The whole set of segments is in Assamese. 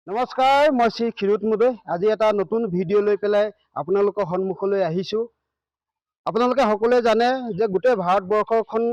নমস্কাৰ, মই শ্ৰী ক্ষীৰোদ মুদৈ। আজি এটা নতুন ভিডিঅ' লৈ পেলাই আপোনালোকৰ সন্মুখলৈ আহিছোঁ। আপোনালোকে সকলোৱে জানে যে গোটেই ভাৰতবৰ্ষখন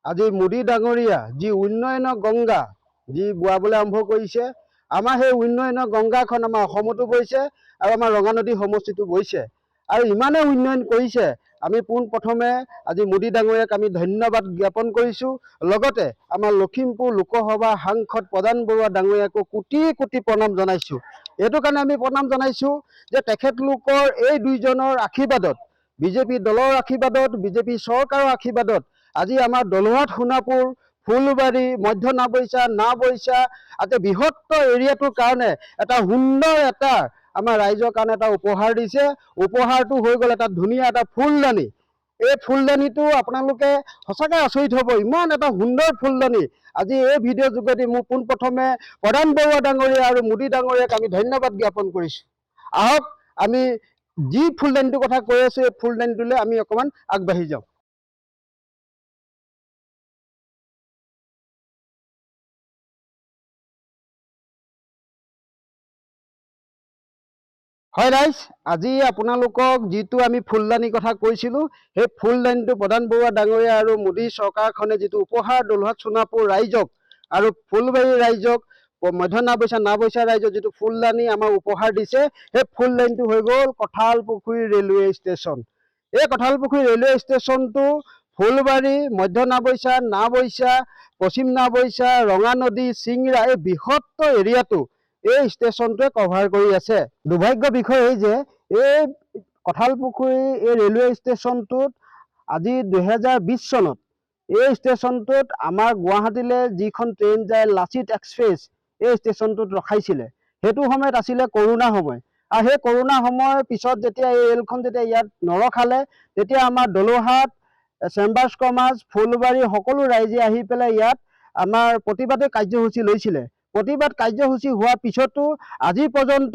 আজি মোদী ডাঙৰীয়া যি উন্নয়নৰ গংগা যি বোৱাবলৈ আৰম্ভ কৰিছে, আমাৰ সেই উন্নয়নৰ গংগাখন আমাৰ অসমতো বৈছে আৰু আমাৰ ৰঙানদী সমষ্টিতো বৈছে। আৰু ইমানেই উন্নয়ন কৰিছে, আমি পোনপ্ৰথমে আজি মোদী ডাঙৰীয়াক আমি ধন্যবাদ জ্ঞাপন কৰিছোঁ। লগতে আমাৰ লখিমপুৰ লোকসভা সাংসদ প্ৰধান বৰুৱা ডাঙৰীয়াকো কোটি কোটি প্ৰণাম জনাইছোঁ। এইটো কাৰণে আমি প্ৰণাম জনাইছোঁ যে তেখেতলোকৰ এই দুইজনৰ আশীৰ্বাদত, বিজেপি দলৰ আশীৰ্বাদত, বিজেপি চৰকাৰৰ আশীৰ্বাদত আজি আমাৰ দলুহাট, সোণাপুৰ, ফুলবাৰী, মধ্য নাওবৈচা আজি বৃহত্তৰ এৰিয়াটোৰ কাৰণে এটা সুন্দৰ এটা আমাৰ ৰাইজৰ কাৰণে এটা উপহাৰ দিছে। উপহাৰটো হৈ গ'ল এটা ধুনীয়া এটা ফুলদানি। এই ফুলদানিটো আপোনালোকে সঁচাকৈ আচৰিত হ'ব, ইমান এটা সুন্দৰ ফুলদানি। আজি এই ভিডিঅ'ৰ যোগেদি মোৰ পোনপ্ৰথমে প্ৰধান বৰুৱা ডাঙৰীয়া আৰু মোদী ডাঙৰীয়াক আমি ধন্যবাদ জ্ঞাপন কৰিছোঁ। আহক আমি যি ফুলদানিটোৰ কথা কৈ আছোঁ, এই ফুলদানিটোলৈ আমি অকণমান আগবাঢ়ি যাওঁ। হয় ৰাইজ, আজি আপোনালোকক যিটো আমি ফুলদানিৰ কথা কৈছিলোঁ, সেই ফুলদানিটো প্ৰধান বৰুৱা ডাঙৰীয়া আৰু মোদী চৰকাৰখনে যিটো উপহাৰ দলুহাট সোণাপুৰ ৰাইজক আৰু ফুলবাৰী ৰাইজক, মধ্য নাওবৈচা ৰাইজক যিটো ফুলদানি আমাৰ উপহাৰ দিছে, সেই ফুলদানিটো হৈ গ'ল কঁঠালপুখুৰী ৰেলৱে ষ্টেচন। এই কঁঠালপুখুৰী ৰেলৱে ষ্টেচনটো ফুলবাৰী, মধ্য নাওবৈচা, পশ্চিম নাওবৈচা, ৰঙানদী, চিংৰা এই বৃহত্তৰ এৰিয়াটো এই ষ্টেচনটোৱে কভাৰ কৰি আছে। দুৰ্ভাগ্যৰ বিষয় এই যে এই কঁঠালপুখুৰী এই ৰেলৱে ষ্টেচনটোত আজি 2020 চনত এই ষ্টেচনটোত আমাৰ গুৱাহাটীলৈ যিখন ট্ৰেইন যায় লাচিত এক্সপ্ৰেছ, এই ষ্টেচনটোত ৰখাইছিলে। সেইটো সময়ত আছিলে কৰোণা সময়, আৰু সেই কৰোণা সময়ৰ পিছত যেতিয়া এই ৰেলখন যেতিয়া ইয়াত নৰখালে, তেতিয়া আমাৰ দলুহাট, চেম্বাৰ্ছ কমাৰ্চ, ফুলবাৰী সকলো ৰাইজে আহি পেলাই ইয়াত আমাৰ প্ৰতিবাদী কাৰ্যসূচী লৈছিলে। প্ৰতিবাদ কাৰ্যসূচী হোৱাৰ পিছতো আজি পৰ্যন্ত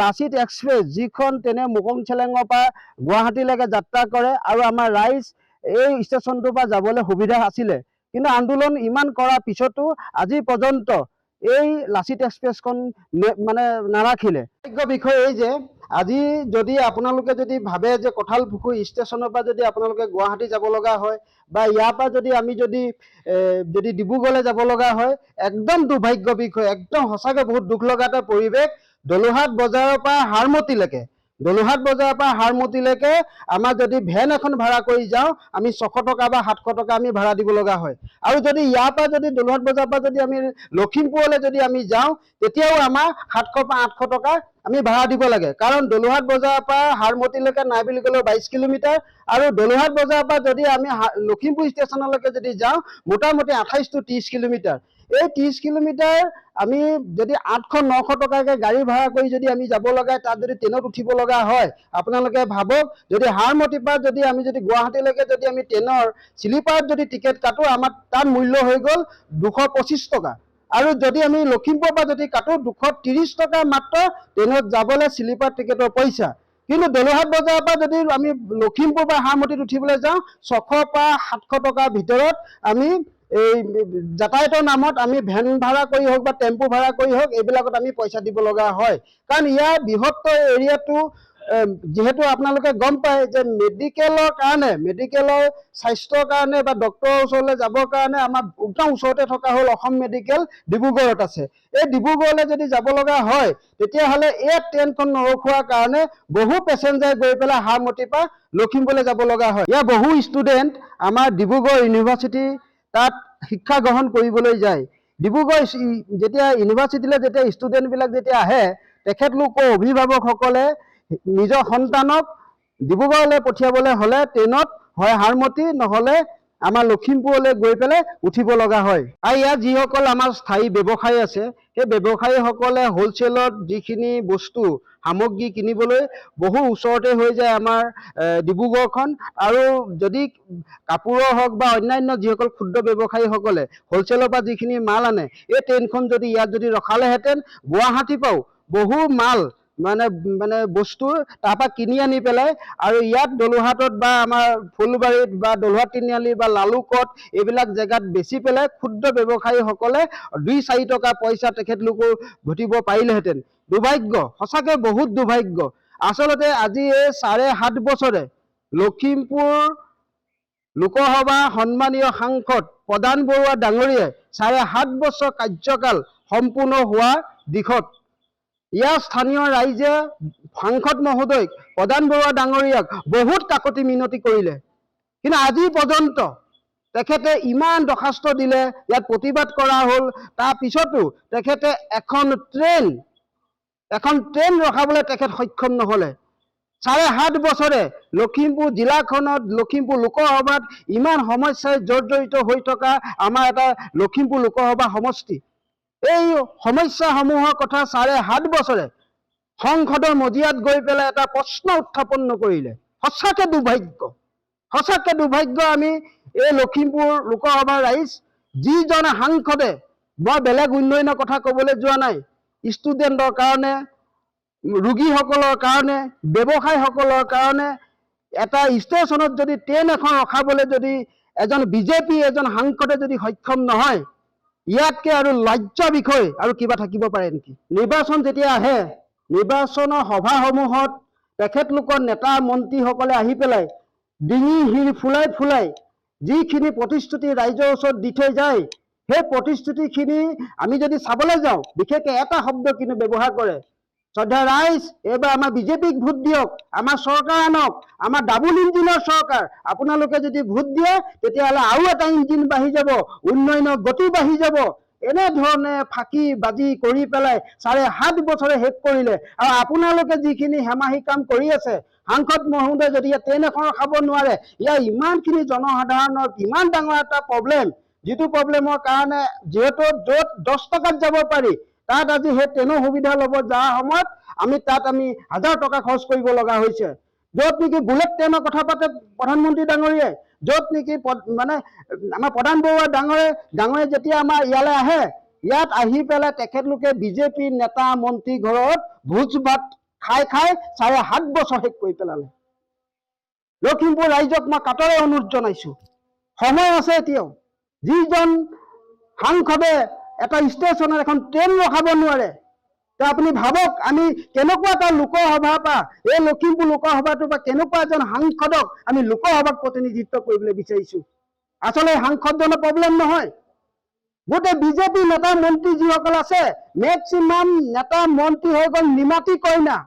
লাচিত এক্সপ্ৰেছ যিখন ট্ৰেইনে মোকং চেলেঙৰ পৰা গুৱাহাটীলৈকে যাত্ৰা কৰে আৰু আমাৰ ৰাইজ এই ষ্টেচনটোৰ পৰা যাবলৈ সুবিধা আছিলে, কিন্তু আন্দোলন ইমান কৰাৰ পিছতো আজি পৰ্যন্ত এই লাচিত এক্সপ্ৰেছখন মানে নাৰাখিলে। বিষয় এই যে আজি যদি আপোনালোকে যদি ভাবে যে কঁঠালপুখুৰী ষ্টেচনৰ পৰা যদি আপোনালোকে গুৱাহাটী যাব লগা হয়, বা ইয়াৰ পৰা যদি আমি যদি ডিব্ৰুগড়লৈ যাব লগা হয়, একদম দুৰ্ভাগ্য বিষয়, একদম সঁচাকৈ বহুত দুখ লগা এটা পৰিৱেশ। দলুহাট বজাৰৰ পৰা হাৰমতিলৈকে আমাৰ যদি ভেন এখন ভাড়া কৰি যাওঁ, আমি 600 টকা বা 700 টকা আমি ভাড়া দিব লগা হয়। আৰু যদি ইয়াৰ পৰা যদি দলুহাট বজাৰৰ পৰা যদি আমি লখিমপুৰলৈ যদি আমি যাওঁ, তেতিয়াও আমাৰ 700 বা 800 টকা আমি ভাড়া দিব লাগে। কাৰণ দলুহাট বজাৰৰ পৰা হাৰমতিলৈকে নাই বুলি ক'লেও 22 কিলোমিটাৰ, আৰু দলুহাট বজাৰৰ পৰা যদি আমি লখিমপুৰ ষ্টেচনলৈকে যদি যাওঁ, মোটামুটি 28 to 30 কিলোমিটাৰ। এই 30 কিলোমিটাৰ আমি যদি 800-900 টকাকৈ গাড়ী ভাড়া কৰি যদি আমি যাব লগা, তাত যদি ট্ৰেইনত উঠিব লগা হয়, আপোনালোকে ভাবক যদি হাৰমতিৰ পৰা যদি আমি যদি গুৱাহাটীলৈকে যদি আমি ট্ৰেইনৰ শ্লিপাৰত যদি টিকেট কাটো, আমাৰ তাত মূল্য হৈ গ'ল 225 টকা। আৰু যদি আমি লখিমপুৰৰ পৰা যদি কাটো 230 টকা মাত্ৰ ট্ৰেইনত যাবলৈ শ্লিপাৰ টিকেটৰ পইচা। কিন্তু দলুহাট বজাৰৰ পৰা যদি আমি লখিমপুৰ বা হাৰমতিত উঠিবলৈ যাওঁ, 600 পৰা 700 টকাৰ ভিতৰত আমি এই যাতায়াতৰ নামত আমি ভেন ভাড়া কৰি হওক বা টেম্পু ভাড়া কৰি হওক, এইবিলাকত আমি পইচা দিব লগা হয়। কাৰণ ইয়াৰ বৃহত্তৰ এৰিয়াটো যিহেতু আপোনালোকে গম পায় যে মেডিকেলৰ স্বাস্থ্যৰ কাৰণে বা ডক্টৰৰ ওচৰলৈ যাবৰ কাৰণে আমাৰ একদম ওচৰতে থকা হ'ল অসম মেডিকেল, ডিব্ৰুগড়ত আছে। এই ডিব্ৰুগড়লৈ যদি যাব লগা হয়, তেতিয়াহ'লে এই ট্ৰেইনখন নৰখোৱাৰ কাৰণে বহু পেচেঞ্জাৰ গৈ পেলাই হাৰমতিৰ পৰা লখিমপুৰলৈ যাব লগা হয়। ইয়াৰ বহু ষ্টুডেণ্ট আমাৰ ডিব্ৰুগড় ইউনিভাৰ্চিটি তাত শিক্ষা গ্ৰহণ কৰিবলৈ যায়। ডিব্ৰুগড় যেতিয়া ইউনিভাৰ্চিটিলৈ যেতিয়া ষ্টুডেণ্টবিলাক যেতিয়া আহে, তেখেতলোকৰ অভিভাৱকসকলে নিজৰ সন্তানক ডিব্ৰুগড়লৈ পঠিয়াবলৈ হ'লে ট্ৰেইনত হয় হাৰমতি, নহ'লে আমাৰ লখিমপুৰলৈ গৈ পেলাই উঠিব লগা হয়। আৰু ইয়াত যিসকল আমাৰ স্থায়ী ব্যৱসায়ী আছে, সেই ব্যৱসায়ীসকলে হ'লচেলত যিখিনি বস্তু সামগ্ৰী কিনিবলৈ বহু ওচৰতে হৈ যায় আমাৰ ডিব্ৰুগড়খন। আৰু যদি কাপোৰৰ হওক বা অন্যান্য যিসকল ক্ষুদ্ৰ ব্যৱসায়ীসকলে হ'লচেলৰ পৰা যিখিনি মাল আনে, এই ট্ৰেইনখন যদি ইয়াত যদি ৰখালেহেঁতেন, গুৱাহাটীৰ পৰাও বহু মাল মানে মানে বস্তু তাৰপৰা কিনি আনি পেলাই আৰু ইয়াত দলুহাটত বা আমাৰ ফুলবাৰীত বা দলুহাট তিনিআলি বা লালুকত এইবিলাক জেগাত বেচি পেলাই ক্ষুদ্ৰ ব্যৱসায়ীসকলে 2-4 টকা পইচা তেখেতলোকো ঘটিব পাৰিলেহেঁতেন। দুৰ্ভাগ্য, সঁচাকৈ বহুত দুৰ্ভাগ্য। আচলতে আজি এই 7.5 বছৰে লখিমপুৰ লোকসভা সন্মানীয় সাংসদ প্ৰদান বৰুৱা ডাঙৰীয়াই 7.5 বছৰ কাৰ্যকাল সম্পূৰ্ণ হোৱা দিশত ইয়াৰ স্থানীয় ৰাইজে সাংসদ মহোদয়ক প্ৰদান বৰুৱা ডাঙৰীয়াক বহুত কাকতি মিনতি কৰিলে, কিন্তু আজি পৰ্যন্ত তেখেতে ইমান দৰখাস্ত দিলে, ইয়াত প্ৰতিবাদ কৰা হ'ল, তাৰ পিছতো তেখেতে এখন ট্ৰেইন ৰখাবলৈ তেখেত সক্ষম নহ'লে। 7.5 বছৰে লখিমপুৰ জিলাখনত, লখিমপুৰ লোকসভাত ইমান সমস্যাই জৰ্জৰিত হৈ থকা আমাৰ এটা লখিমপুৰ লোকসভা সমষ্টি, এই সমস্যাসমূহৰ কথা 7.5 বছৰে সংসদৰ মজিয়াত গৈ পেলাই এটা প্ৰশ্ন উত্থাপন নকৰিলে। সঁচাকৈ দুৰ্ভাগ্য, সঁচাকৈ দুৰ্ভাগ্য। আমি এই লখিমপুৰ লোকসভাৰ ৰাইজ, যিজন সাংসদে, মই বেলেগ উন্নয়নৰ কথা ক'বলৈ যোৱা নাই, ষ্টুডেণ্টৰ কাৰণে, ৰোগীসকলৰ কাৰণে, ব্যৱসায়ীসকলৰ কাৰণে এটা ষ্টেচনত যদি ট্ৰেইন এখন ৰখাবলৈ যদি এজন বিজেপি এজন সাংসদে যদি সক্ষম নহয়, ইয়াতকৈ আৰু লজ্জা বিষয় আৰু কিবা থাকিব পাৰে নেকি? নিৰ্বাচন যেতিয়া আহে, নিৰ্বাচনৰ সভাসমূহত তেখেতলোকৰ নেতা মন্ত্ৰীসকলে আহি পেলাই ডিঙি শিৰ ফুলাই ফুলাই যিখিনি প্ৰতিশ্ৰুতি ৰাইজৰ ওচৰত দি থৈ যায়, সেই প্ৰতিশ্ৰুতিখিনি আমি যদি চাবলৈ যাওঁ, বিশেষকৈ এটা শব্দ কিন্তু ব্যৱহাৰ কৰে, শ্ৰদ্ধা ৰাইজ, এইবাৰ আমাৰ বিজেপিক ভোট দিয়ক, আমাৰ চৰকাৰ আনক, আমাৰ ডাবুল ইঞ্জিনৰ চৰকাৰ, আপোনালোকে যদি ভোট দিয়ে তেতিয়াহ'লে আৰু এটা ইঞ্জিন বাঢ়ি যাব, উন্নয়নৰ গতি বাঢ়ি যাব। এনেধৰণে ফাঁকি বাজি কৰি পেলাই 7.5 বছৰে শেষ কৰিলে। আৰু আপোনালোকে যিখিনি হেমাহি কাম কৰি আছে, সাংসদ মহোদয় যদি ট্ৰেইন এখন ৰখাব নোৱাৰে, ইয়াৰ ইমানখিনি জনসাধাৰণৰ ইমান ডাঙৰ এটা প্ৰব্লেম, যিটো প্ৰব্লেমৰ কাৰণে যিহেতু য'ত 10 টকাত যাব পাৰি, তাত আজি সেই ট্ৰেইনৰ সুবিধা ল'ব যোৱাৰ সময়ত আমি 1000 টকা খৰচ কৰিব লগা হৈছে। য'ত নেকি বুলেট ট্ৰেইনৰ কথা পাতে প্ৰধানমন্ত্ৰী ডাঙৰীয়াই, য'ত নেকি মানে আমাৰ প্ৰধান বৰুৱা ডাঙৰীয়াই যেতিয়া আমাৰ ইয়ালৈ আহে, ইয়াত আহি পেলাই তেখেতলোকে বিজেপি নেতা মন্ত্ৰী ঘৰত ভোজ ভাত খাই খাই 7.5 বছৰ শেষ কৰি পেলালে। লখিমপুৰ ৰাইজক মই কাটৰে অনুৰোধ জনাইছোঁ, সময় আছে এতিয়াও। যিজন সাংসদে এটা ষ্টেচনত এখন ট্ৰেইন ৰখাব নোৱাৰে, তে আপুনি ভাবক আমি কেনেকুৱা এটা লোকসভাৰ পৰা, এই লখিমপুৰ লোকসভাটোৰ পৰা কেনেকুৱা এজন সাংসদক আমি লোকসভাত প্ৰতিনিধিত্ব কৰিবলৈ বিচাৰিছোঁ। আচলতে সাংসদজনৰ প্ৰব্লেম নহয়, গোটেই বিজেপি নেতা মন্ত্ৰী যিসকল আছে, মেক্সিমাম নেতা মন্ত্ৰী হৈ গ'ল নিমাতী কইনা।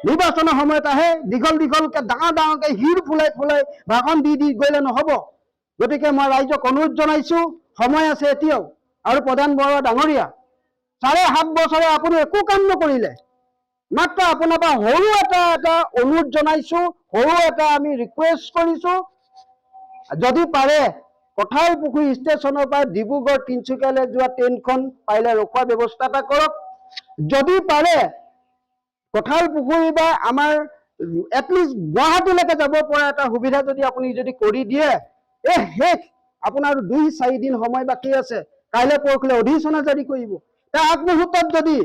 নিৰ্বাচনৰ সময়ত আহে, দীঘলকৈ ডাঙৰকৈ শিৰ ফুলাই ফুলাই ভাষণ দি গ'লে নহ'ব। গতিকে মই ৰাইজক অনুৰোধ জনাইছোঁ, সময় আছে এতিয়াও। আৰু প্ৰধান বৰুৱা ডাঙৰীয়া, 7.5 বছৰে আপুনি একো কাম নকৰিলে। মাত্ৰ আপোনাৰ পৰা সৰু এটা অনুৰোধ জনাইছোঁ, সৰু এটা আমি ৰিকুৱেষ্ট কৰিছোঁ, যদি পাৰে কঁঠালপুখুৰী ষ্টেচনৰ পৰা ডিব্ৰুগড় তিনিচুকীয়ালৈ যোৱা ট্ৰেইনখন পাৰিলে ৰখোৱাৰ ব্যৱস্থা এটা কৰক। যদি পাৰে কঁঠালপুখুৰী বা আমাৰ এটলিষ্ট গুৱাহাটীলৈকে যাব পৰা এটা সুবিধা যদি আপুনি কৰি দিয়ে, শেষ। আপোনাৰ 2-4 দিন সময় বাকী আছে, কাইলৈ পৰহিলৈ অধিসূচনা জাৰি কৰিব। তাৰ আগমুহূৰ্তত যদি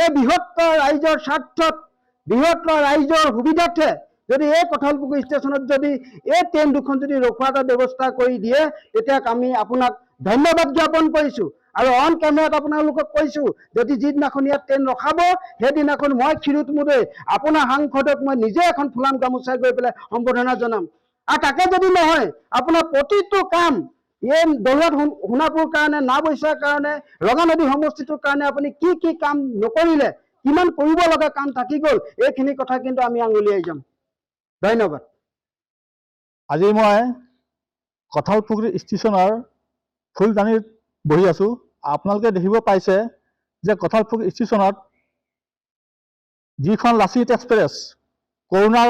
এই বৃহত্তৰ ৰাইজৰ স্বাৰ্থত, বৃহত্তৰ ৰাইজৰ সুবিধাৰ্থে যদি এই কঁঠালপুখুৰী ষ্টেচনত যদি এই ট্ৰেইন দুখন যদি ৰখোৱা এটা ব্যৱস্থা কৰি দিয়ে, তেতিয়া আমি আপোনাক ধন্যবাদ জ্ঞাপন কৰিছোঁ। আৰু অন কেমেৰাত আপোনালোকক কৈছোঁ, যদি যিদিনাখন ইয়াত ট্ৰেইন ৰখাব, সেইদিনাখন মই ক্ষীৰোদ মুদৈ আপোনাৰ সাংসদক মই নিজে এখন ফুলাম গামোচাই গৈ পেলাই সম্বৰ্ধনা জনাম। আৰু তাকে যদি নহয়, আপোনাৰ প্ৰতিটো কাম এই দলুৱাত সোণাপুৰ কাৰণে, নাওবৈচাৰ কাৰণে, ৰঙানদী সমষ্টিটোৰ কাৰণে আপুনি কি কাম নকৰিলে, কিমান কৰিব লগা কাম থাকি গ'ল, এইখিনি কথা কিন্তু আমি আঙুলিয়াই যাম। ধন্যবাদ। আজি মই কঁঠালপুখুৰী ষ্টেচনৰ ফুলদানিত বহি আছোঁ। আপোনালোকে দেখিব পাইছে যে কঁঠালপুখুৰী ষ্টেচনত যিখন লাচিত এক্সপ্ৰেছ কৰোণাৰ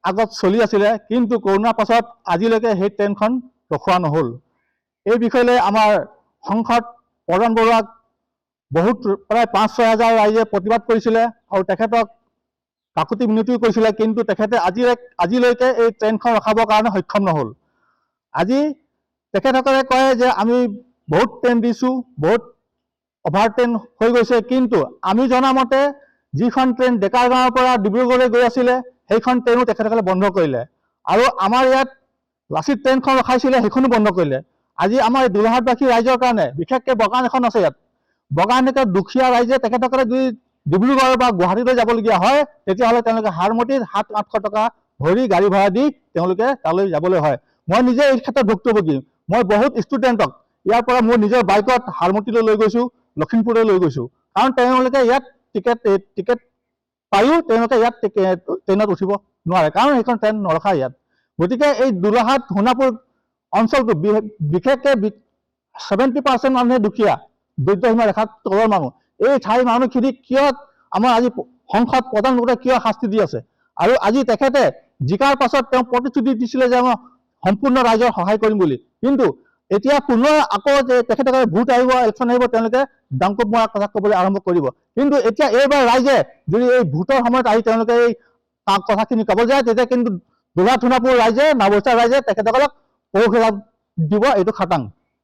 আগত চলি আছিলে, কিন্তু কৰোণাৰ পাছত আজিলৈকে সেই ট্ৰেইনখন ৰখোৱা নহ'ল। এই বিষয়লৈ আমাৰ সাংসদ প্ৰদান বৰুৱাক বহুত প্ৰায় 5-6 হাজাৰ ৰাইজে প্ৰতিবাদ কৰিছিলে আৰু তেখেতক কাকুতি মিনতিও কৰিছিলে, কিন্তু তেখেতে আজিলৈকে এই ট্ৰেইনখন ৰখাবৰ কাৰণে সক্ষম নহ'ল। আজি তেখেতসকলে কয় যে আমি বহুত ট্ৰেইন দিছোঁ, বহুত অভাৰ ট্ৰেইন হৈ গৈছে, কিন্তু আমি জনামতে যিখন ট্ৰেইন ডেকাৰগাঁৱৰ পৰা ডিব্ৰুগড়লৈ গৈ আছিলে সেইখন ট্ৰেইনো তেখেতসকলে বন্ধ কৰিলে। আৰু আমাৰ ইয়াত লাচিত ট্ৰেইনখন ৰখাইছিলে, সেইখনো বন্ধ কৰিলে। আজি আমাৰ গোলাঘাটবাসী ৰাইজৰ কাৰণে, বিশেষকৈ বগান এখন আছে ইয়াত, বগানকে দুখীয়া ৰাইজে তেখেতসকলে যদি ডিব্ৰুগড় বা গুৱাহাটীলৈ যাবলগীয়া হয়, তেতিয়াহ'লে তেওঁলোকে হাৰমতিত 700-800 টকা ভৰি গাড়ী ভাড়া দি তেওঁলোকে তালৈ যাবলৈ হয়। মই নিজে এই ক্ষেত্ৰত ভুক্তভোগী। মই বহুত ষ্টুডেণ্টক ইয়াৰ পৰা মোৰ নিজৰ বাইকত হাৰমতিলৈ লৈ গৈছোঁ, লখিমপুৰলৈ লৈ গৈছোঁ। কাৰণ তেওঁলোকে ইয়াত টিকেট পায়ো তেওঁলোকে ইয়াত ট্ৰেইনত উঠিব নোৱাৰে, কাৰণ সেইখন ট্ৰেইন নৰখায় ইয়াত। গতিকে এই গোলাঘাট সোণাপুৰ অঞ্চলটো বিশেষকৈ 70% মানুহে দুখীয়া, দৰিদ্ৰসীমা ৰেখাৰ তলৰ মানুহ। এই ঠাইৰ মানুহখিনিক কিয় আমাৰ আজি সংসদ প্ৰধানমন্ত্ৰীয়ে কিয় শাস্তি দি আছে? আৰু আজি তেখেতে জিকাৰ পাছত তেওঁ প্ৰতিশ্ৰুতি দিছিলে যে মই সম্পূৰ্ণ ৰাইজৰ সহায় কৰিম বুলি, কিন্তু এতিয়া পুনৰ আকৌ যে তেখেতসকলে ভোট আহিব, ইলেকশ্যন আহিব, তেওঁলোকে ডাংকোপ মৰা কথা ক'বলৈ আৰম্ভ কৰিব। কিন্তু এতিয়া এইবাৰ ৰাইজে যদি এই ভোটৰ সময়ত আহি তেওঁলোকে এই কথাখিনি ক'ব যায়, তেতিয়া কিন্তু গোলাঘাট সোণাপুৰ ৰাইজে, নাওবৈচা ৰাইজে তেখেতসকলক পৌৰসভা দিব, এইটো খাটাং।